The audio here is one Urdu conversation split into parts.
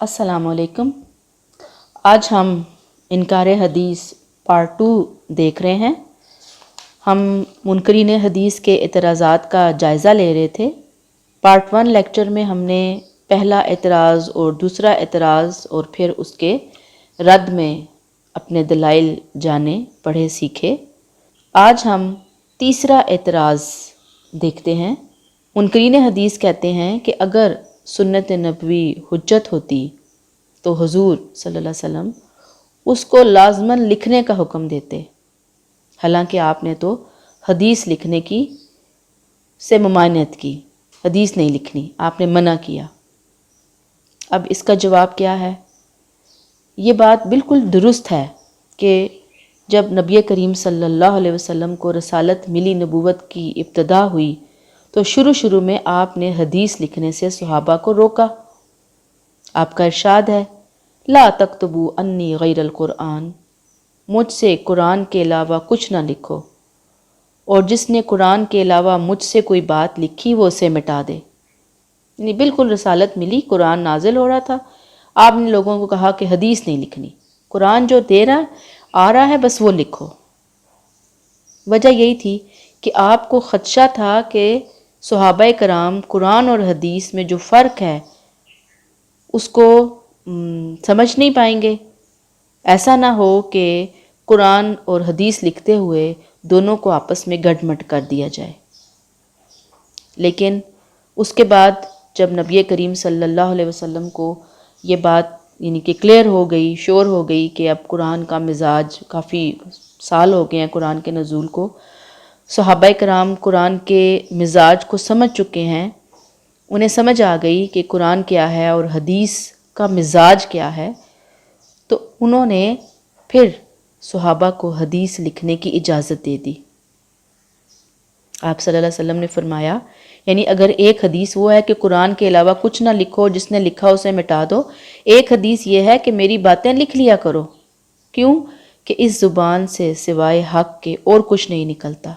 السلام علیکم۔ آج ہم انکار حدیث پارٹ 2 دیکھ رہے ہیں۔ ہم منکرین حدیث کے اعتراضات کا جائزہ لے رہے تھے۔ پارٹ 1 لیکچر میں ہم نے پہلا اعتراض اور دوسرا اعتراض اور پھر اس کے رد میں اپنے دلائل جانے پڑھے سیکھے۔ آج ہم تیسرا اعتراض دیکھتے ہیں۔ منکرین حدیث کہتے ہیں کہ اگر سنت نبوی حجت ہوتی تو حضور صلی اللہ علیہ وسلم اس کو لازماً لکھنے کا حکم دیتے، حالانکہ آپ نے تو حدیث لکھنے کی سے ممانعت کی، حدیث نہیں لکھنی، آپ نے منع کیا۔ اب اس کا جواب کیا ہے؟ یہ بات بالکل درست ہے کہ جب نبی کریم صلی اللہ علیہ وسلم کو رسالت ملی، نبوت کی ابتدا ہوئی، تو شروع میں آپ نے حدیث لکھنے سے صحابہ کو روکا۔ آپ کا ارشاد ہے، لا تکتبوا انی غیر القرآن، مجھ سے قرآن کے علاوہ کچھ نہ لکھو، اور جس نے قرآن کے علاوہ مجھ سے کوئی بات لکھی وہ اسے مٹا دے۔ یعنی بالکل رسالت ملی، قرآن نازل ہو رہا تھا، آپ نے لوگوں کو کہا کہ حدیث نہیں لکھنی، قرآن جو آ رہا ہے بس وہ لکھو۔ وجہ یہی تھی کہ آپ کو خدشہ تھا کہ صحابہ کرام قرآن اور حدیث میں جو فرق ہے اس کو سمجھ نہیں پائیں گے۔ ایسا نہ ہو کہ قرآن اور حدیث لکھتے ہوئے دونوں کو آپس میں گڈ مٹ کر دیا جائے۔ لیکن اس کے بعد جب نبی کریم صلی اللہ علیہ وسلم کو یہ بات یعنی کہ کلیئر ہو گئی، شور ہو گئی کہ اب قرآن کا مزاج، کافی سال ہو گئے ہیں قرآن کے نزول کو، صحابہ کرام قرآن کے مزاج کو سمجھ چکے ہیں، انہیں سمجھ آ گئی کہ قرآن کیا ہے اور حدیث کا مزاج کیا ہے، تو انہوں نے پھر صحابہ کو حدیث لکھنے کی اجازت دے دی۔ آپ صلی اللہ علیہ وسلم نے فرمایا، یعنی اگر ایک حدیث وہ ہے کہ قرآن کے علاوہ کچھ نہ لکھو، جس نے لکھا اسے مٹا دو، ایک حدیث یہ ہے کہ میری باتیں لکھ لیا کرو۔ کیوں؟ کہ اس زبان سے سوائے حق کے اور کچھ نہیں نکلتا۔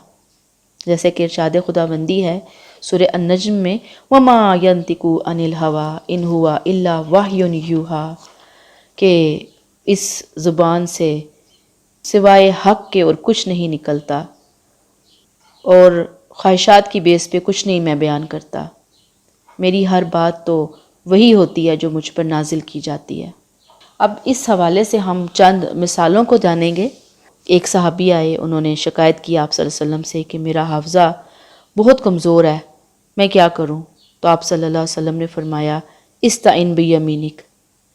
جیسے کہ ارشاد خداوندی ہے سورہ النجم میں، وَمَا يَنطِقُ عَنِ الْهَوَىٰ إِنْ هُوَ إِلَّا وَحْيٌ يُوحَىٰ، کہ اس زبان سے سوائے حق کے اور کچھ نہیں نکلتا، اور خواہشات کی بیس پہ کچھ نہیں میں بیان کرتا، میری ہر بات تو وہی ہوتی ہے جو مجھ پر نازل کی جاتی ہے۔ اب اس حوالے سے ہم چند مثالوں کو جانیں گے۔ ایک صحابی آئے، انہوں نے شکایت کی آپ صلی اللہ علیہ وسلم سے کہ میرا حافظہ بہت کمزور ہے، میں کیا کروں؟ تو آپ صلی اللہ علیہ وسلم نے فرمایا، استعن بیمینک،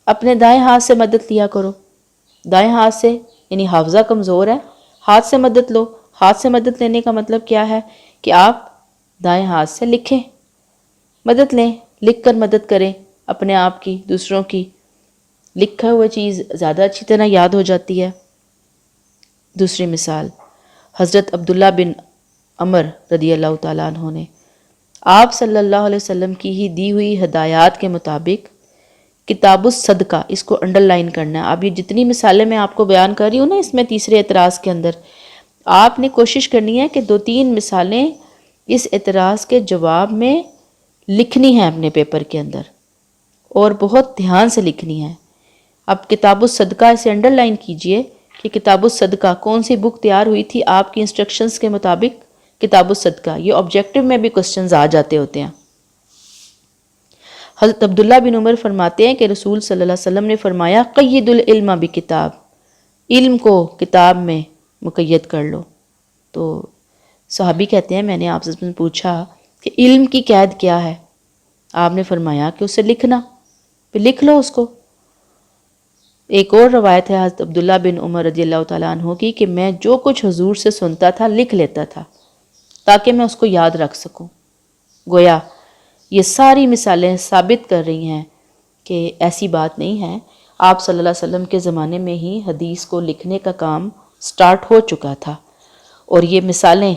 اپنے دائیں ہاتھ سے مدد لیا کرو۔ دائیں ہاتھ سے یعنی حافظہ کمزور ہے، ہاتھ سے مدد لو۔ ہاتھ سے مدد لینے کا مطلب کیا ہے؟ کہ آپ دائیں ہاتھ سے لکھیں، مدد لیں، لکھ کر مدد کریں اپنے آپ کی، دوسروں کی۔ لکھا ہوا چیز زیادہ اچھی طرح یاد ہو جاتی ہے۔ دوسری مثال، حضرت عبداللہ بن عمر رضی اللہ تعالیٰ عنہ نے آپ صلی اللہ علیہ وسلم کی ہی دی ہوئی ہدایات کے مطابق کتاب الصدقہ، اس کو انڈر لائن کرنا ہے۔ اب یہ جتنی مثالیں میں آپ کو بیان کر رہی ہوں نا، اس میں تیسرے اعتراض کے اندر آپ نے کوشش کرنی ہے کہ 2-3 مثالیں اس اعتراض کے جواب میں لکھنی ہیں اپنے پیپر کے اندر، اور بہت دھیان سے لکھنی ہے۔ اب کتاب الصدقہ اسے انڈر لائن کیجئے کہ کتاب الصدقہ کون سی بک تیار ہوئی تھی آپ کی انسٹرکشنز کے مطابق؟ کتاب الصدقہ۔ یہ آبجیکٹو میں بھی کوسچنز آ جاتے ہوتے ہیں۔ حضرت عبداللہ بن عمر فرماتے ہیں کہ رسول صلی اللہ علیہ وسلم نے فرمایا، قید العلم بکتاب، علم کو کتاب میں مقید کر لو۔ تو صحابی کہتے ہیں، میں نے آپ سے پوچھا کہ علم کی قید کیا ہے؟ آپ نے فرمایا کہ اسے لکھنا، پھر لکھ لو اس کو۔ ایک اور روایت ہے حضرت عبداللہ بن عمر رضی اللہ تعالیٰ عنہ کی کہ میں جو کچھ حضور سے سنتا تھا لکھ لیتا تھا تاکہ میں اس کو یاد رکھ سکوں۔ گویا یہ ساری مثالیں ثابت کر رہی ہیں کہ ایسی بات نہیں ہے، آپ صلی اللہ علیہ وسلم کے زمانے میں ہی حدیث کو لکھنے کا کام سٹارٹ ہو چکا تھا، اور یہ مثالیں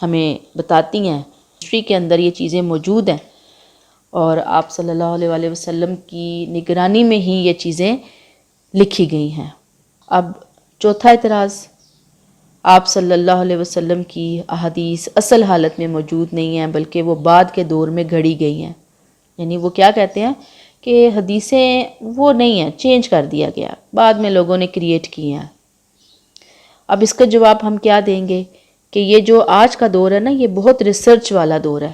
ہمیں بتاتی ہیں ہسٹری کے اندر یہ چیزیں موجود ہیں، اور آپ صلی اللہ علیہ وسلم کی نگرانی میں ہی یہ چیزیں لکھی گئی ہیں۔ اب چوتھا اعتراض، آپ صلی اللہ علیہ وسلم کی احادیث اصل حالت میں موجود نہیں ہیں، بلکہ وہ بعد کے دور میں گھڑی گئی ہیں۔ یعنی وہ کیا کہتے ہیں کہ حدیثیں وہ نہیں ہیں، چینج کر دیا گیا، بعد میں لوگوں نے کریٹ کی ہیں۔ اب اس کا جواب ہم کیا دیں گے کہ یہ جو آج کا دور ہے نا، یہ بہت ریسرچ والا دور ہے،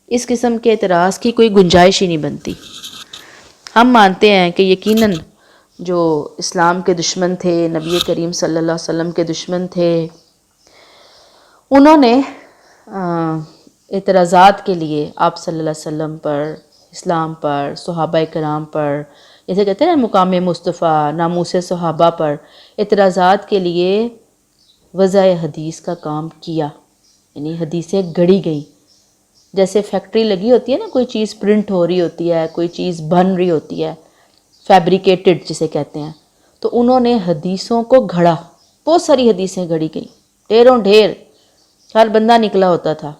اس قسم کے اعتراض کی کوئی گنجائش ہی نہیں بنتی۔ ہم مانتے ہیں کہ یقیناً جو اسلام کے دشمن تھے، نبی کریم صلی اللہ علیہ وسلم کے دشمن تھے، انہوں نے اعتراضات کے لیے آپ صلی اللہ علیہ وسلم پر، اسلام پر، صحابہ کرام پر، جیسے کہتے ہیں مقام مصطفیٰ، ناموس صحابہ پر اعتراضات کے لیے وضع حدیث کا کام کیا، یعنی حدیثیں گڑھی گئیں۔ جیسے فیکٹری لگی ہوتی ہے نا، کوئی چیز پرنٹ ہو رہی ہوتی ہے، کوئی چیز بن رہی ہوتی ہے، فیبریکیٹڈ جسے کہتے ہیں، تو انہوں نے حدیثوں کو گھڑا، بہت ساری حدیثیں گھڑی گئیں، ڈھیروں ڈھیر، ہر بندہ نکلا ہوتا تھا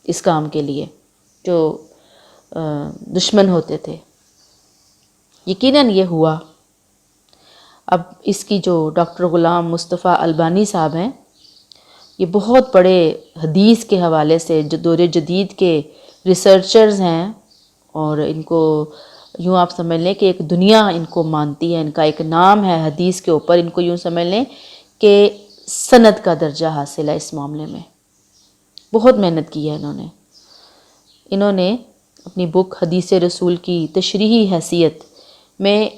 اس کام کے لیے جو دشمن ہوتے تھے۔ یقیناً یہ ہوا۔ اب اس کی جو ڈاکٹر غلام مصطفیٰ البانی صاحب ہیں، یہ بہت بڑے حدیث کے حوالے سے جو دور جدید کے ریسرچرز ہیں، اور ان کو یوں آپ سمجھ لیں کہ ایک دنیا ان کو مانتی ہے، ان کا ایک نام ہے حدیث کے اوپر، ان کو یوں سمجھ لیں کہ سند کا درجہ حاصل ہے اس معاملے میں۔ بہت محنت کی ہے انہوں نے اپنی بک حدیث رسول کی تشریحی حیثیت میں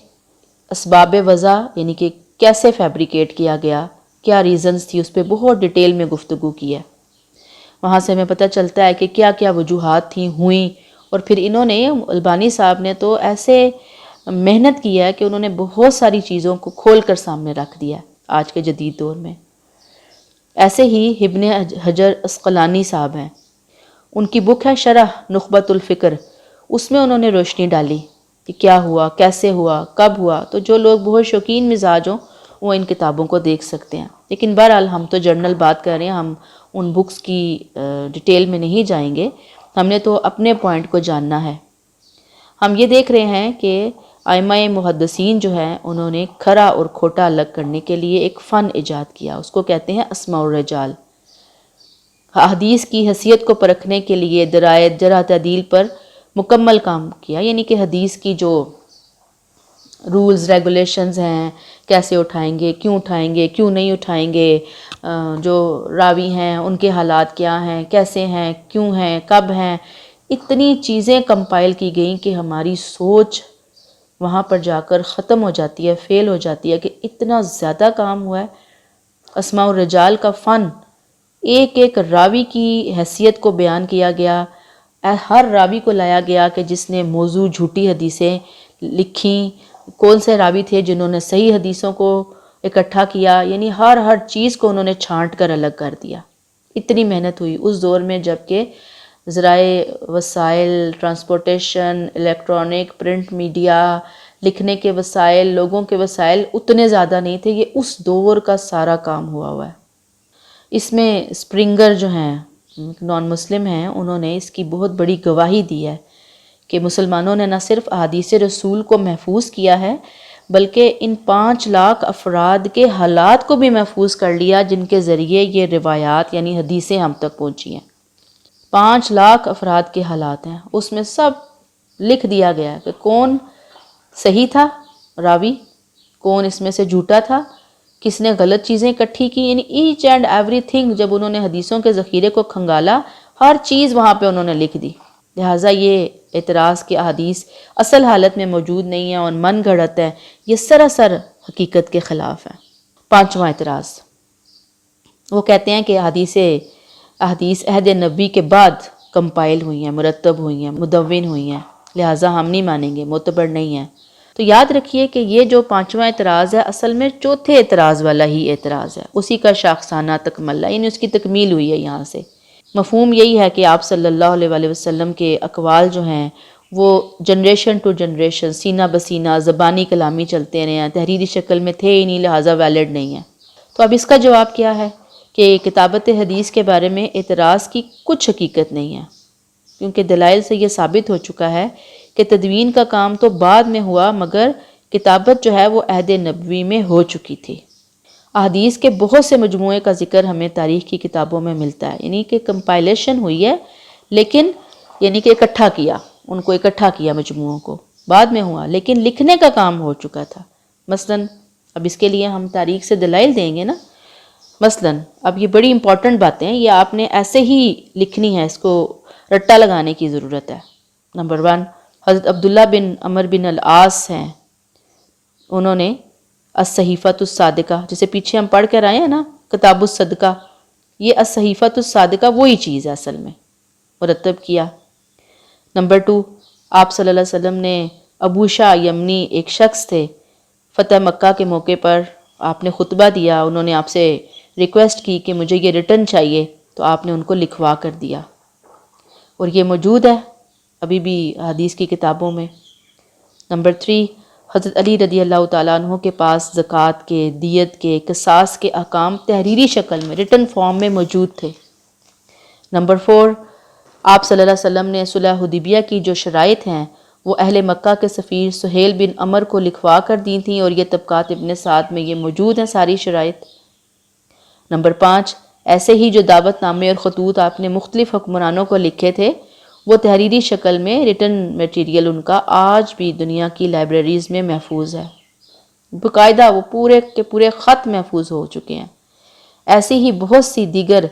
اسباب وضع، یعنی کہ کیسے فیبریکیٹ کیا گیا، کیا ریزنز تھی، اس پہ بہت ڈیٹیل میں گفتگو کی ہے۔ وہاں سے ہمیں پتہ چلتا ہے کہ کیا کیا وجوہات تھیں، ہوئیں، اور پھر انہوں نے، البانی صاحب نے تو ایسے محنت کی ہے کہ انہوں نے بہت ساری چیزوں کو کھول کر سامنے رکھ دیا آج کے جدید دور میں۔ ایسے ہی ابن حجر عسقلانی صاحب ہیں، ان کی بک ہے شرح نخبۃ الفکر، اس میں انہوں نے روشنی ڈالی کہ کیا ہوا، کیسے ہوا، کب ہوا۔ تو جو لوگ بہت شوقین مزاج ہوں وہ ان کتابوں کو دیکھ سکتے ہیں، لیکن بہرحال ہم تو جنرل بات کر رہے ہیں، ہم ان بکس کی ڈیٹیل میں نہیں جائیں گے، ہم نے تو اپنے پوائنٹ کو جاننا ہے۔ ہم یہ دیکھ رہے ہیں کہ ائمہ محدثین جو ہیں، انہوں نے کھرا اور کھوٹا الگ کرنے کے لیے ایک فن ایجاد کیا، اس کو کہتے ہیں اسماء الرجال۔ حدیث کی حیثیت کو پرکھنے کے لیے درایت، جرح، تعدیل پر مکمل کام کیا، یعنی کہ حدیث کی جو رولز ریگولیشنز ہیں، کیسے اٹھائیں گے، کیوں نہیں اٹھائیں گے، جو راوی ہیں ان کے حالات کیا ہیں، کیسے ہیں، کیوں ہیں، کب ہیں، اتنی چیزیں کمپائل کی گئیں کہ ہماری سوچ وہاں پر جا کر ختم ہو جاتی ہے، فیل ہو جاتی ہے کہ اتنا زیادہ کام ہوا ہے۔ اسماء الرجال کا فن، ایک ایک راوی کی حیثیت کو بیان کیا گیا، ہر راوی کو لایا گیا کہ جس نے موضوع جھوٹی حدیثیں لکھیں، کون سے راوی تھے جنہوں نے صحیح حدیثوں کو اکٹھا کیا، یعنی ہر چیز کو انہوں نے چھانٹ کر الگ کر دیا۔ اتنی محنت ہوئی اس دور میں جب کہ ذرائع وسائل، ٹرانسپورٹیشن، الیکٹرانک، پرنٹ میڈیا، لکھنے کے وسائل، لوگوں کے وسائل اتنے زیادہ نہیں تھے۔ یہ اس دور کا سارا کام ہوا ہے۔ اس میں اسپرنگر جو ہیں، نان مسلم ہیں، انہوں نے اس کی بہت بڑی گواہی دی ہے کہ مسلمانوں نے نہ صرف احادیث رسول کو محفوظ کیا ہے، بلکہ ان 5 لاکھ افراد کے حالات کو بھی محفوظ کر لیا جن کے ذریعے یہ روایات یعنی حدیثیں ہم تک پہنچی ہیں۔ 5 لاکھ افراد کے حالات ہیں، اس میں سب لکھ دیا گیا ہے کہ کون صحیح تھا راوی، کون اس میں سے جھوٹا تھا، کس نے غلط چیزیں اکٹھی کی، یعنی ایچ اینڈ ایوری تھنگ۔ جب انہوں نے حدیثوں کے ذخیرے کو کھنگالا، ہر چیز وہاں پہ انہوں نے لکھ دی۔ لہٰذا یہ اعتراض کہ احادیث اصل حالت میں موجود نہیں ہے اور من گھڑت ہے، یہ سراسر حقیقت کے خلاف ہے۔ 5واں اعتراض، وہ کہتے ہیں کہ احادیث عہد نبی کے بعد کمپائل ہوئی ہیں، مرتب ہوئی ہیں، مدون ہوئی ہیں، لہٰذا ہم نہیں مانیں گے، معتبر نہیں ہیں۔ تو یاد رکھیے کہ یہ جو 5واں اعتراض ہے، اصل میں چوتھے اعتراض والا ہی اعتراض ہے، اسی کا شاخسانہ تکمل ہے، یعنی اس کی تکمیل ہوئی ہے یہاں سے۔ مفہوم یہی ہے کہ آپ صلی اللہ علیہ وآلہ وسلم کے اقوال جو ہیں وہ جنریشن ٹو جنریشن، سینہ بسینہ، زبانی کلامی چلتے رہے ہیں، تحریری شکل میں تھے ہی نہیں، لہٰذا ویلڈ نہیں ہیں۔ تو اب اس کا جواب کیا ہے کہ کتابت حدیث کے بارے میں اعتراض کی کچھ حقیقت نہیں ہے، کیونکہ دلائل سے یہ ثابت ہو چکا ہے کہ تدوین کا کام تو بعد میں ہوا، مگر کتابت جو ہے وہ عہد نبوی میں ہو چکی تھی۔ احادیث کے بہت سے مجموعے کا ذکر ہمیں تاریخ کی کتابوں میں ملتا ہے، یعنی کہ کمپائلیشن ہوئی ہے، لیکن یعنی کہ ان کو اکٹھا کیا مجموعوں کو، بعد میں ہوا، لیکن لکھنے کا کام ہو چکا تھا۔ مثلاً اب اس کے لیے ہم تاریخ سے دلائل دیں گے نا۔ مثلاً اب یہ بڑی امپورٹنٹ باتیں ہیں، یہ آپ نے ایسے ہی لکھنی ہے، اس کو رٹا لگانے کی ضرورت ہے۔ نمبر 1، حضرت عبداللہ بن عمر بن العاص ہیں، انہوں نے الصحیفۃ الصادقہ، جسے پیچھے ہم پڑھ کر آئے ہیں نا کتاب الصدقہ، یہ الصحیفۃ الصادقہ وہی چیز ہے اصل میں، مرتب کیا۔ نمبر 2، آپ صلی اللہ علیہ وسلم نے ابو شاہ یمنی ایک شخص تھے، فتح مکہ کے موقع پر آپ نے خطبہ دیا، انہوں نے آپ سے ریکویسٹ کی کہ مجھے یہ ریٹن چاہیے، تو آپ نے ان کو لکھوا کر دیا، اور یہ موجود ہے ابھی بھی حدیث کی کتابوں میں۔ نمبر 3، حضرت علی رضی اللہ تعالیٰ عنہ کے پاس زکوٰۃ کے، دیت کے، قصاص کے احکام تحریری شکل میں، ریٹن فارم میں موجود تھے۔ نمبر 4، آپ صلی اللہ علیہ وسلم نے صلح حدیبیہ کی جو شرائط ہیں وہ اہل مکہ کے سفیر سہیل بن عمر کو لکھوا کر دی تھیں، اور یہ طبقات ابن سعد میں یہ موجود ہیں ساری شرائط۔ نمبر 5، ایسے ہی جو دعوت نامے اور خطوط آپ نے مختلف حکمرانوں کو لکھے تھے، وہ تحریری شکل میں ریٹن میٹیریل ان کا آج بھی دنیا کی لائبریریز میں محفوظ ہے، باقاعدہ وہ پورے کے پورے خط محفوظ ہو چکے ہیں۔ ایسی ہی بہت سی دیگر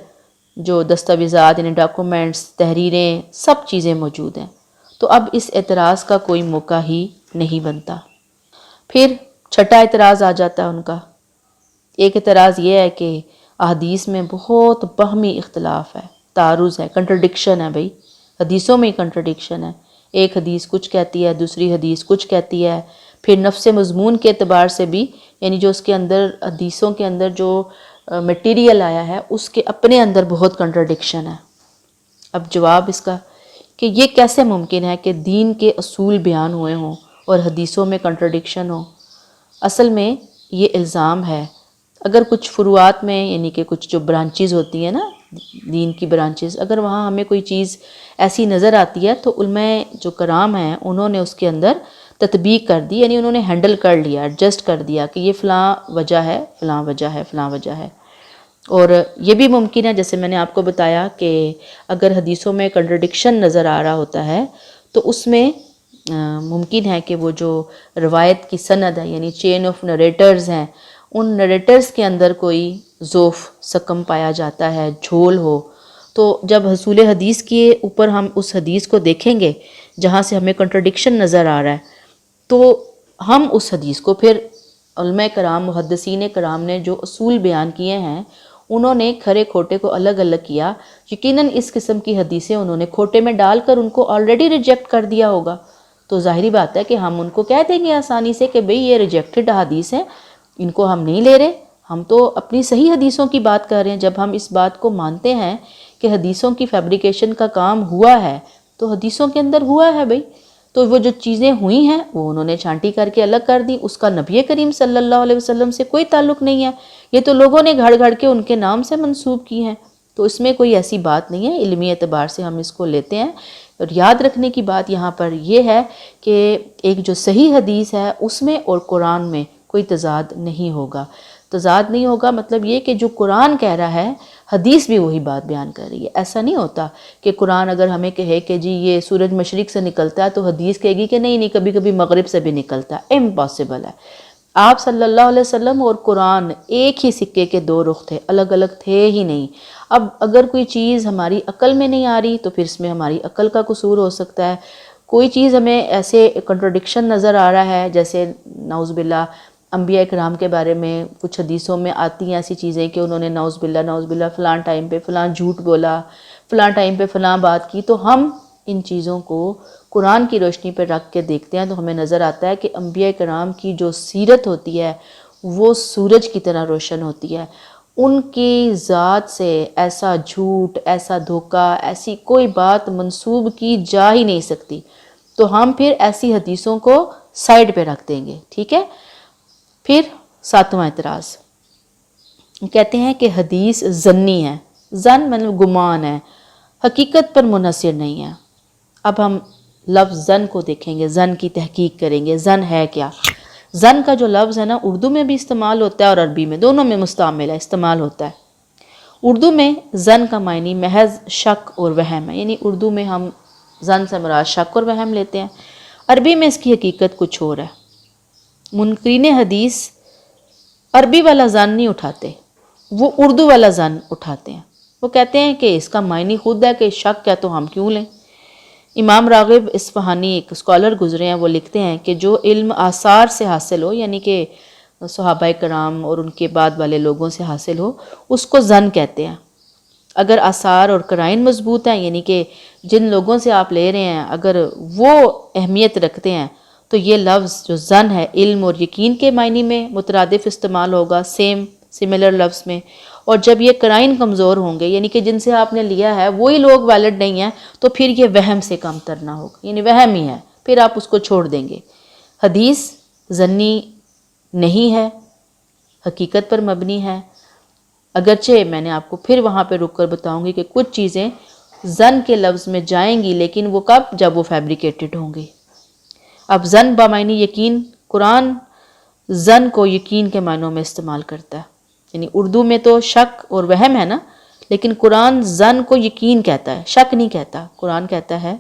جو دستاویزات، یعنی ڈاکومنٹس، تحریریں، سب چیزیں موجود ہیں، تو اب اس اعتراض کا کوئی موقع ہی نہیں بنتا۔ پھر چھٹا اعتراض آ جاتا ہے ان کا۔ ایک اعتراض یہ ہے کہ احادیث میں بہت باہمی اختلاف ہے، تعارض ہے، کنٹرڈکشن ہے، بھائی حدیثوں میں ہی کنٹرڈکشن ہے، ایک حدیث کچھ کہتی ہے، دوسری حدیث کچھ کہتی ہے۔ پھر نفس مضمون کے اعتبار سے بھی، یعنی جو اس کے اندر حدیثوں کے اندر جو مٹیریل آیا ہے اس کے اپنے اندر بہت کنٹرڈکشن ہے۔ اب جواب اس کا کہ یہ کیسے ممکن ہے کہ دین کے اصول بیان ہوئے ہوں اور حدیثوں میں کنٹرڈکشن ہو؟ اصل میں یہ الزام ہے، اگر کچھ فروعات میں، یعنی کہ کچھ جو برانچز ہوتی ہیں نا دین کی برانچز، اگر وہاں ہمیں کوئی چیز ایسی نظر آتی ہے تو علماء جو کرام ہیں انہوں نے اس کے اندر تطبیق کر دی، یعنی انہوں نے ہینڈل کر لیا، ایڈجسٹ کر دیا کہ یہ فلاں وجہ ہے، فلاں وجہ ہے، فلاں وجہ ہے۔ اور یہ بھی ممکن ہے، جیسے میں نے آپ کو بتایا کہ اگر حدیثوں میں کنٹرڈکشن نظر آ رہا ہوتا ہے تو اس میں ممکن ہے کہ وہ جو روایت کی سند ہے، یعنی چین آف نریٹرز ہیں، ان نریٹرز کے اندر کوئی ضعف، سقم پایا جاتا ہے، جھول ہو، تو جب حصول حدیث کے اوپر ہم اس حدیث کو دیکھیں گے جہاں سے ہمیں کنٹرڈکشن نظر آ رہا ہے، تو ہم اس حدیث کو پھر علماء کرام، محدثین کرام نے جو اصول بیان کیے ہیں انہوں نے کھرے کھوٹے کو الگ الگ کیا۔ یقیناً اس قسم کی حدیثیں انہوں نے کھوٹے میں ڈال کر ان کو آلریڈی ریجیکٹ کر دیا ہوگا، تو ظاہری بات ہے کہ ہم ان کو کہہ دیں گے آسانی سے کہ بھئی یہ ریجیکٹڈ حدیث ہیں، ان کو ہم نہیں لے رہے، ہم تو اپنی صحیح حدیثوں کی بات کر رہے ہیں۔ جب ہم اس بات کو مانتے ہیں کہ حدیثوں کی فیبریکیشن کا کام ہوا ہے تو حدیثوں کے اندر ہوا ہے بھئی، تو وہ جو چیزیں ہوئی ہیں وہ انہوں نے چھانٹی کر کے الگ کر دی، اس کا نبی کریم صلی اللہ علیہ وسلم سے کوئی تعلق نہیں ہے، یہ تو لوگوں نے گھڑ گھڑ کے ان کے نام سے منسوب کی ہیں، تو اس میں کوئی ایسی بات نہیں ہے، علمی اعتبار سے ہم اس کو لیتے ہیں۔ اور یاد رکھنے کی بات یہاں پر یہ ہے کہ ایک جو صحیح حدیث ہے اس میں اور قرآن میں کوئی تضاد نہیں ہوگا۔ تضاد نہیں ہوگا مطلب یہ کہ جو قرآن کہہ رہا ہے حدیث بھی وہی بات بیان کر رہی ہے۔ ایسا نہیں ہوتا کہ قرآن اگر ہمیں کہے کہ جی یہ سورج مشرق سے نکلتا ہے تو حدیث کہے گی کہ نہیں نہیں کبھی کبھی مغرب سے بھی نکلتا ہے، امپاسبل ہے۔ آپ صلی اللہ علیہ وسلم اور قرآن ایک ہی سکے کے دو رخ تھے، الگ الگ تھے ہی نہیں۔ اب اگر کوئی چیز ہماری عقل میں نہیں آ رہی تو پھر اس میں ہماری عقل کا قصور ہو سکتا ہے، کوئی چیز ہمیں ایسے کنٹرڈکشن نظر آ رہا ہے، جیسے نعوذ باللہ انبیاء کرام کے بارے میں کچھ حدیثوں میں آتی ہیں ایسی چیزیں کہ انہوں نے نعوذ باللہ فلاں ٹائم پہ فلاں جھوٹ بولا، فلاں ٹائم پہ فلاں بات کی، تو ہم ان چیزوں کو قرآن کی روشنی پہ رکھ کے دیکھتے ہیں تو ہمیں نظر آتا ہے کہ انبیاء کرام کی جو سیرت ہوتی ہے وہ سورج کی طرح روشن ہوتی ہے، ان کی ذات سے ایسا جھوٹ، ایسا دھوکہ، ایسی کوئی بات منسوب کی جا ہی نہیں سکتی، تو ہم پھر ایسی حدیثوں کو سائڈ پہ رکھ دیں گے، ٹھیک ہے۔ پھر ساتواں اعتراض کہتے ہیں کہ حدیث ظنی ہے، ظن مطلب گمان ہے، حقیقت پر منحصر نہیں ہے۔ اب ہم لفظ ظن کو دیکھیں گے، ظن کی تحقیق کریں گے، ظن ہے کیا؟ ظن کا جو لفظ ہے نا اردو میں بھی استعمال ہوتا ہے اور عربی میں، دونوں میں مستعمل ہے، استعمال ہوتا ہے۔ اردو میں ظن کا معنی محض شک اور وہم ہے، یعنی اردو میں ہم ظن سے مراد شک اور وہم لیتے ہیں، عربی میں اس کی حقیقت کچھ اور ہے۔ منکرین حدیث عربی والا زن نہیں اٹھاتے، وہ اردو والا زن اٹھاتے ہیں۔ وہ کہتے ہیں کہ اس کا معنی خود ہے کہ شک ہے تو ہم کیوں لیں۔ امام راغب اصفہانی ایک اسکالر گزرے ہیں، وہ لکھتے ہیں کہ جو علم آثار سے حاصل ہو، یعنی کہ صحابہ کرام اور ان کے بعد والے لوگوں سے حاصل ہو، اس کو زن کہتے ہیں۔ اگر آثار اور قرائن مضبوط ہیں، یعنی کہ جن لوگوں سے آپ لے رہے ہیں اگر وہ اہمیت رکھتے ہیں، تو یہ لفظ جو زن ہے علم اور یقین کے معنی میں مترادف استعمال ہوگا، سملر لفظ میں۔ اور جب یہ قرائن کمزور ہوں گے، یعنی کہ جن سے آپ نے لیا ہے وہی لوگ ویلڈ نہیں ہیں، تو پھر یہ وہم سے کم تر نہ ہوگا، یعنی وہم ہی ہے، پھر آپ اس کو چھوڑ دیں گے۔ حدیث ظنی نہیں ہے، حقیقت پر مبنی ہے، اگرچہ میں نے آپ کو پھر وہاں پہ رک کر بتاؤں گی کہ کچھ چیزیں زن کے لفظ میں جائیں گی، لیکن وہ کب؟ جب وہ فیبریکیٹڈ ہوں گی۔ اب زن بمعنی یقین، قرآن زن کو یقین کے معنوں میں استعمال کرتا ہے، یعنی اردو میں تو شک اور وہم ہے نا، لیکن قرآن زن کو یقین کہتا ہے، شک نہیں کہتا۔ قرآن کہتا ہے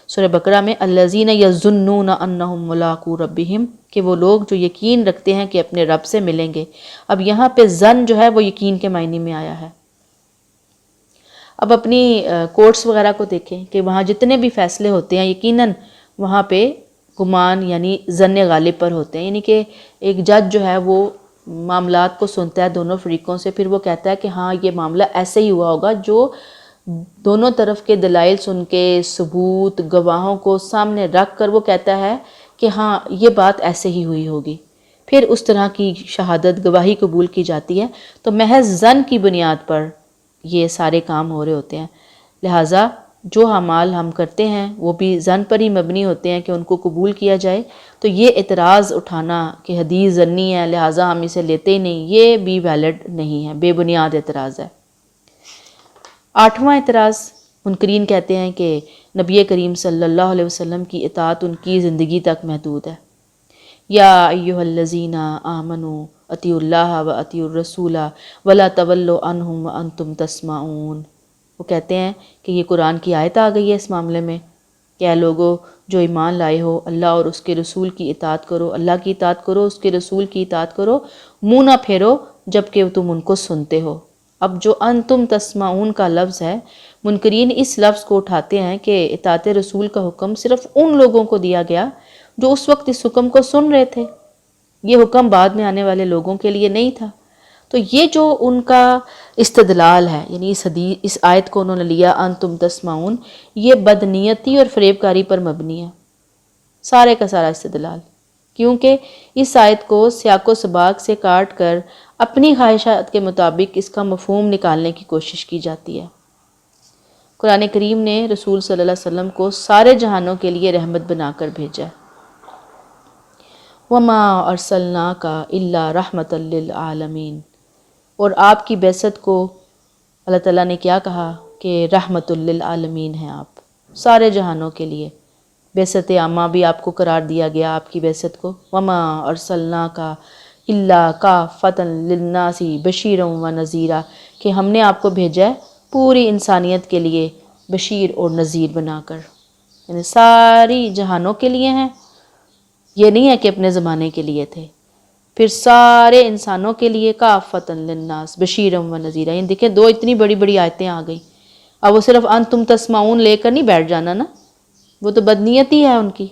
سورہ بقرہ میں الذین یظنون انہم ملاقو ربہم، کہ وہ لوگ جو یقین رکھتے ہیں کہ اپنے رب سے ملیں گے۔ اب یہاں پہ زن جو ہے وہ یقین کے معنی میں آیا ہے۔ اب اپنی کورٹس وغیرہ کو دیکھیں کہ وہاں جتنے بھی فیصلے ہوتے ہیں یقیناً وہاں پہ گمان یعنی ظن غالب پر ہوتے ہیں، یعنی کہ ایک جج جو ہے وہ معاملات کو سنتا ہے دونوں فریقوں سے، پھر وہ کہتا ہے کہ ہاں یہ معاملہ ایسے ہی ہوا ہوگا، جو دونوں طرف کے دلائل سن کے ثبوت گواہوں کو سامنے رکھ کر وہ کہتا ہے کہ ہاں یہ بات ایسے ہی ہوئی ہوگی، پھر اس طرح کی شہادت گواہی قبول کی جاتی ہے۔ تو محض ظن کی بنیاد پر یہ سارے کام ہو رہے ہوتے ہیں، لہٰذا جو اعمال ہم کرتے ہیں وہ بھی ظن پر ہی مبنی ہوتے ہیں کہ ان کو قبول کیا جائے۔ تو یہ اعتراض اٹھانا کہ حدیث ظنی ہے لہٰذا ہم اسے لیتے ہی نہیں، یہ بھی ویلڈ نہیں ہے، بے بنیاد اعتراض ہے۔ 8واں اعتراض، منکرین کہتے ہیں کہ نبی کریم صلی اللہ علیہ وسلم کی اطاعت ان کی زندگی تک محدود ہے۔ یا ایھا الذین آمنوا اطیعوا اللہ و اطیعوا الرسول ولا تولوا عنہ وانتم تسمعون۔ وہ کہتے ہیں کہ یہ قرآن کی آیت آ گئی ہے اس معاملے میں کہ اے لوگو جو ایمان لائے ہو، اللہ اور اس کے رسول کی اطاعت کرو، اللہ کی اطاعت کرو، اس کے رسول کی اطاعت کرو، منہ نہ پھیرو جب کہ تم ان کو سنتے ہو۔ اب جو انتم تسمعون کا لفظ ہے، منکرین اس لفظ کو اٹھاتے ہیں کہ اطاعت رسول کا حکم صرف ان لوگوں کو دیا گیا جو اس وقت اس حکم کو سن رہے تھے، یہ حکم بعد میں آنے والے لوگوں کے لیے نہیں تھا۔ تو یہ جو ان کا استدلال ہے، یعنی اس آیت کو انہوں نے لیا انتم تسمعون، یہ بدنیتی اور فریب کاری پر مبنی ہے، سارے کا سارا استدلال، کیونکہ اس آیت کو سیاق و سباق سے کاٹ کر اپنی خواہشات کے مطابق اس کا مفہوم نکالنے کی کوشش کی جاتی ہے۔ قرآن کریم نے رسول صلی اللہ علیہ وسلم کو سارے جہانوں کے لیے رحمت بنا کر بھیجا ہے۔ وَمَا أَرْسَلْنَاكَ إِلَّا رَحْمَةً لِّلْعَالَمِينَ، اور آپ کی بعثت کو اللہ تعالیٰ نے کیا کہا کہ رحمۃ للعالمین ہیں، آپ سارے جہانوں کے لیے۔ بعثت عامہ بھی آپ کو قرار دیا گیا، آپ کی بعثت کو وَمَا أَرْسَلْنَاكَ إِلَّا كَافَّةً لِّلنَّاسِ بَشِيرًا وَنَذِيرًا، کہ ہم نے آپ کو بھیجا ہے پوری انسانیت کے لیے بشیر اور نذیر بنا کر، یعنی ساری جہانوں کے لیے ہیں، یہ نہیں ہے کہ اپنے زمانے کے لیے تھے، پھر سارے انسانوں کے لیے کافۃ للناس بشیرا و نذیرا۔ یعنی دیکھیں دو اتنی بڑی بڑی آیتیں آ گئیں، اب وہ صرف انتم تسمعون لے کر نہیں بیٹھ جانا نا، وہ تو بدنیتی ہے ان کی۔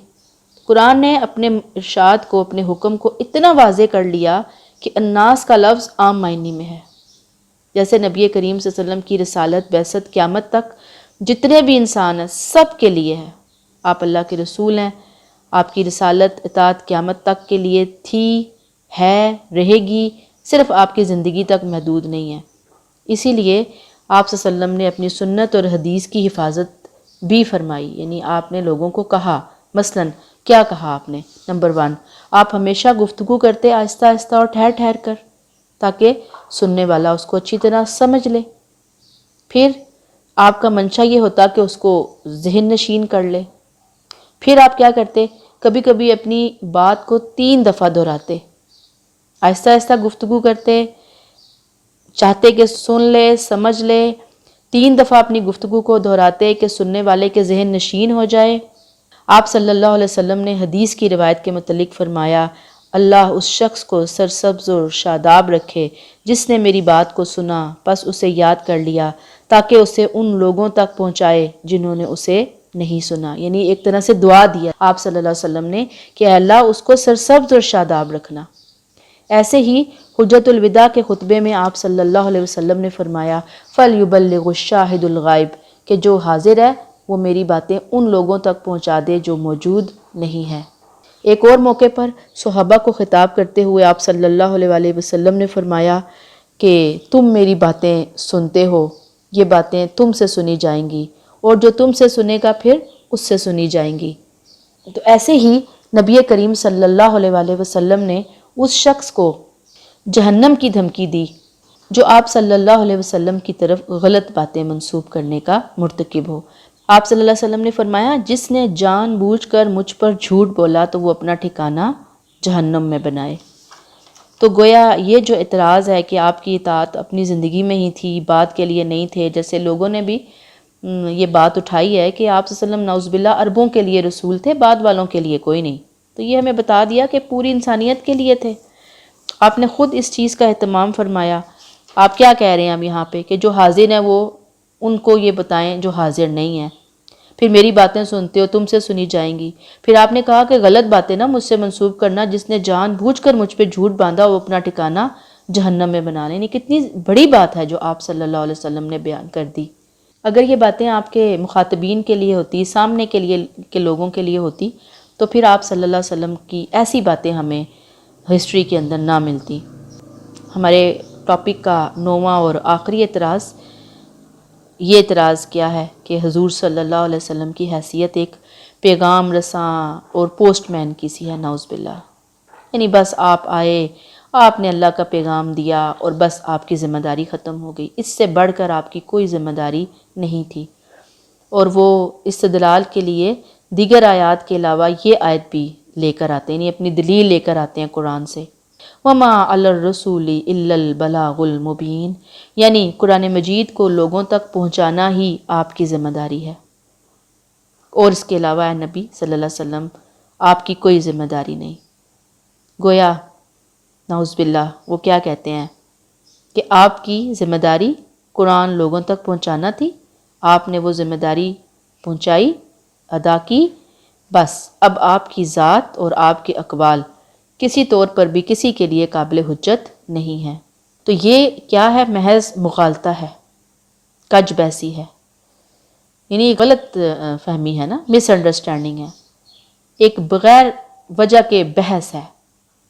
قرآن نے اپنے ارشاد کو، اپنے حکم کو اتنا واضح کر لیا کہ الناس کا لفظ عام معنی میں ہے، جیسے نبی کریم صلی اللہ علیہ وسلم کی رسالت بعثت قیامت تک جتنے بھی انسان ہیں سب کے لیے ہے، آپ اللہ کے رسول ہیں، آپ کی رسالت اطاعت قیامت تک کے لیے تھی، ہے، رہے گی، صرف آپ کی زندگی تک محدود نہیں ہے۔ اسی لیے آپ صلی اللہ علیہ وسلم نے اپنی سنت اور حدیث کی حفاظت بھی فرمائی، یعنی آپ نے لوگوں کو کہا، مثلاً کیا کہا آپ نے؟ نمبر 1، آپ ہمیشہ گفتگو کرتے آہستہ آہستہ اور ٹھہر ٹھہر کر، تاکہ سننے والا اس کو اچھی طرح سمجھ لے۔ پھر آپ کا منشا یہ ہوتا کہ اس کو ذہن نشین کر لے۔ پھر آپ کیا کرتے؟ کبھی کبھی اپنی بات کو 3 دفعہ دہراتے، آہستہ آہستہ گفتگو کرتے، چاہتے کہ سن لے، سمجھ لے، 3 دفعہ اپنی گفتگو کو دہراتے کہ سننے والے کے ذہن نشین ہو جائے۔ آپ صلی اللہ علیہ وسلم نے حدیث کی روایت کے متعلق فرمایا، اللہ اس شخص کو سرسبز اور شاداب رکھے جس نے میری بات کو سنا پس اسے یاد کر لیا تاکہ اسے ان لوگوں تک پہنچائے جنہوں نے اسے نہیں سنا۔ یعنی ایک طرح سے دعا دیا آپ صلی اللہ علیہ وسلم نے کہ اے اللہ اس کو سرسبز اور شاداب رکھنا۔ ایسے ہی حجۃ الوداع کے خطبے میں آپ صلی اللہ علیہ وسلم نے فرمایا، فَلْيُبَلِّغُ الشَّاهِدُ الْغَائِبَ، کہ جو حاضر ہے وہ میری باتیں ان لوگوں تک پہنچا دے جو موجود نہیں ہیں۔ ایک اور موقع پر صحابہ کو خطاب کرتے ہوئے آپ صلی اللہ علیہ وسلم نے فرمایا کہ تم میری باتیں سنتے ہو، یہ باتیں تم سے سنی جائیں گی، اور جو تم سے سنے گا پھر اس سے سنی جائیں گی۔ تو ایسے ہی نبی کریم صلی اللہ علیہ وسلم نے اس شخص کو جہنم کی دھمکی دی جو آپ صلی اللہ علیہ وسلم کی طرف غلط باتیں منسوب کرنے کا مرتکب ہو۔ آپ صلی اللہ علیہ وسلم نے فرمایا، جس نے جان بوجھ کر مجھ پر جھوٹ بولا تو وہ اپنا ٹھکانہ جہنم میں بنائے۔ تو گویا یہ جو اعتراض ہے کہ آپ کی اطاعت اپنی زندگی میں ہی تھی، بات کے لیے نہیں تھے، جیسے لوگوں نے بھی یہ بات اٹھائی ہے کہ آپ صلی اللہ علیہ وسلم نعوذ باللہ عربوں کے لیے رسول تھے، بعد والوں کے لیے کوئی نہیں۔ تو یہ ہمیں بتا دیا کہ پوری انسانیت کے لیے تھے۔ آپ نے خود اس چیز کا اہتمام فرمایا۔ آپ کیا کہہ رہے ہیں اب یہاں پہ کہ جو حاضر ہیں وہ ان کو یہ بتائیں جو حاضر نہیں ہیں۔ پھر میری باتیں سنتے ہو، تم سے سنی جائیں گی۔ پھر آپ نے کہا کہ غلط باتیں نہ مجھ سے منسوب کرنا، جس نے جان بوجھ کر مجھ پہ جھوٹ باندھا وہ اپنا ٹھکانہ جہنم میں بنا لیں۔ کتنی بڑی بات ہے جو آپ صلی اللہ علیہ وسلم نے بیان کر دی۔ اگر یہ باتیں آپ کے مخاطبین کے لیے ہوتی، سامنے کے لوگوں کے لیے ہوتی، تو پھر آپ صلی اللہ علیہ وسلم کی ایسی باتیں ہمیں ہسٹری کے اندر نہ ملتی۔ ہمارے ٹاپک کا 9واں اور آخری اعتراض یہ اعتراض کیا ہے کہ حضور صلی اللہ علیہ وسلم کی حیثیت ایک پیغام رساں اور پوسٹ مین کی سی ہے، نعوذ باللہ۔ یعنی بس آپ آئے، آپ نے اللہ کا پیغام دیا اور بس آپ کی ذمہ داری ختم ہو گئی، اس سے بڑھ کر آپ کی کوئی ذمہ داری نہیں تھی۔ اور وہ استدلال کے لیے دیگر آیات کے علاوہ یہ آیت بھی لے کر آتے ہیں، یعنی اپنی دلیل لے کر آتے ہیں قرآن سے۔ وَمَا عَلَى الرَّسُولِ إِلَّا الْبَلَاغُ الْمُبِينُ، یعنی قرآن مجید کو لوگوں تک پہنچانا ہی آپ کی ذمہ داری ہے، اور اس کے علاوہ اے نبی صلی اللہ علیہ وسلم آپ کی کوئی ذمہ داری نہیں۔ گویا نعوذ باللہ وہ کیا کہتے ہیں کہ آپ کی ذمہ داری قرآن لوگوں تک پہنچانا تھی، آپ نے وہ ذمہ داری پہنچائی، ادا کی، بس اب آپ کی ذات اور آپ کے اقوال کسی طور پر بھی کسی کے لیے قابل حجت نہیں ہے۔ تو یہ کیا ہے؟ محض مغالطہ ہے، کج بیسی ہے، یعنی غلط فہمی ہے نا، مس انڈرسٹینڈنگ ہے، ایک بغیر وجہ کے بحث ہے۔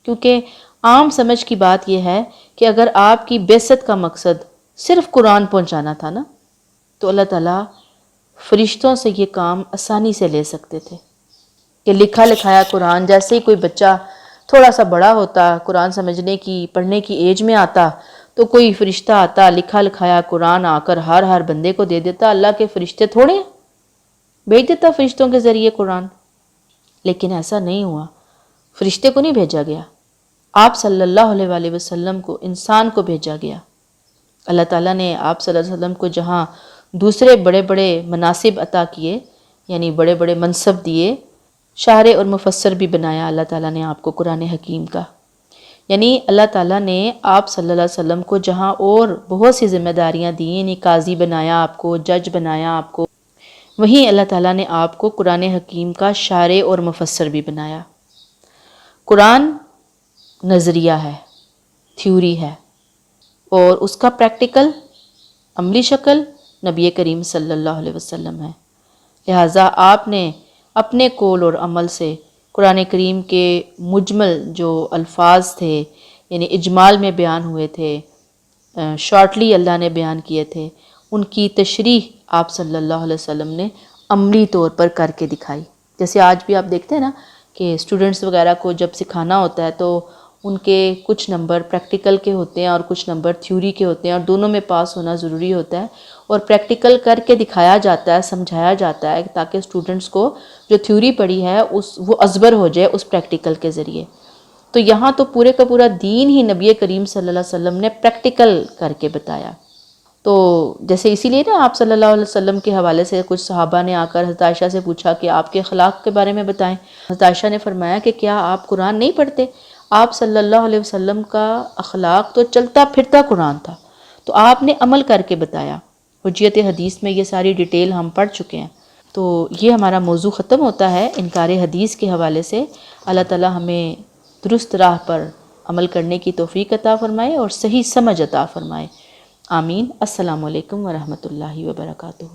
کیونکہ عام سمجھ کی بات یہ ہے کہ اگر آپ کی بعثت کا مقصد صرف قرآن پہنچانا تھا نا، تو اللہ تعالیٰ فرشتوں سے یہ کام آسانی سے لے سکتے تھے کہ لکھا لکھایا قرآن، جیسے ہی کوئی بچہ تھوڑا سا بڑا ہوتا، قرآن سمجھنے کی پڑھنے کی ایج میں آتا، تو کوئی فرشتہ آتا، لکھا لکھایا قرآن آ کر ہر بندے کو دے دیتا۔ اللہ کے فرشتے تھوڑے ہیں، بھیج دیتا فرشتوں کے ذریعے قرآن۔ لیکن ایسا نہیں ہوا، فرشتے کو نہیں بھیجا گیا، آپ صلی اللہ علیہ وسلم کو، انسان کو بھیجا گیا۔ اللہ تعالیٰ نے آپ صلی اللہ علیہ وسلم کو جہاں دوسرے بڑے بڑے مناصب عطا کیے، یعنی بڑے بڑے منصب دیے، شارح اور مفسر بھی بنایا اللہ تعالیٰ نے آپ کو قرآن حکیم کا۔ یعنی اللہ تعالیٰ نے آپ صلی اللہ علیہ وسلم کو جہاں اور بہت سی ذمہ داریاں دیں، یعنی قاضی بنایا آپ کو، جج بنایا آپ کو، وہیں اللہ تعالیٰ نے آپ کو قرآن حکیم کا شارح اور مفسر بھی بنایا۔ قرآن نظریہ ہے، تھیوری ہے، اور اس کا پریکٹیکل عملی شکل نبی کریم صلی اللہ علیہ وسلم ہے۔ لہٰذا آپ نے اپنے قول اور عمل سے قرآن کریم کے مجمل جو الفاظ تھے، یعنی اجمال میں بیان ہوئے تھے، شارٹلی اللہ نے بیان کیے تھے، ان کی تشریح آپ صلی اللہ علیہ وسلم نے عملی طور پر کر کے دکھائی۔ جیسے آج بھی آپ دیکھتے ہیں نا کہ اسٹوڈنٹس وغیرہ کو جب سکھانا ہوتا ہے تو ان کے کچھ نمبر پریکٹیکل کے ہوتے ہیں اور کچھ نمبر تھیوری کے ہوتے ہیں، اور دونوں میں پاس ہونا ضروری ہوتا ہے، اور پریکٹیکل کر کے دکھایا جاتا ہے، سمجھایا جاتا ہے تاکہ اسٹوڈنٹس کو جو تھیوری پڑھی ہے وہ ازبر ہو جائے اس پریکٹیکل کے ذریعے۔ تو یہاں تو پورے کا پورا دین ہی نبی کریم صلی اللہ علیہ وسلم نے پریکٹیکل کر کے بتایا۔ تو جیسے اسی لیے نا آپ صلی اللہ علیہ وسلم کے حوالے سے کچھ صحابہ نے آ کر حضرت عائشہ سے پوچھا کہ آپ کے اخلاق کے بارے میں بتائیں. حضرت عائشہ نے فرمایا کہ کیا آپ قرآن نہیں پڑھتے؟ آپ صلی اللہ علیہ وسلم کا اخلاق تو چلتا پھرتا قرآن تھا، تو آپ نے عمل کر کے بتایا. حجیت حدیث میں یہ ساری ڈیٹیل ہم پڑھ چکے ہیں. تو یہ ہمارا موضوع ختم ہوتا ہے انکار حدیث کے حوالے سے. اللہ تعالی ہمیں درست راہ پر عمل کرنے کی توفیق عطا فرمائے اور صحیح سمجھ عطا فرمائے. آمین. السلام علیکم ورحمۃ اللہ وبرکاتہ.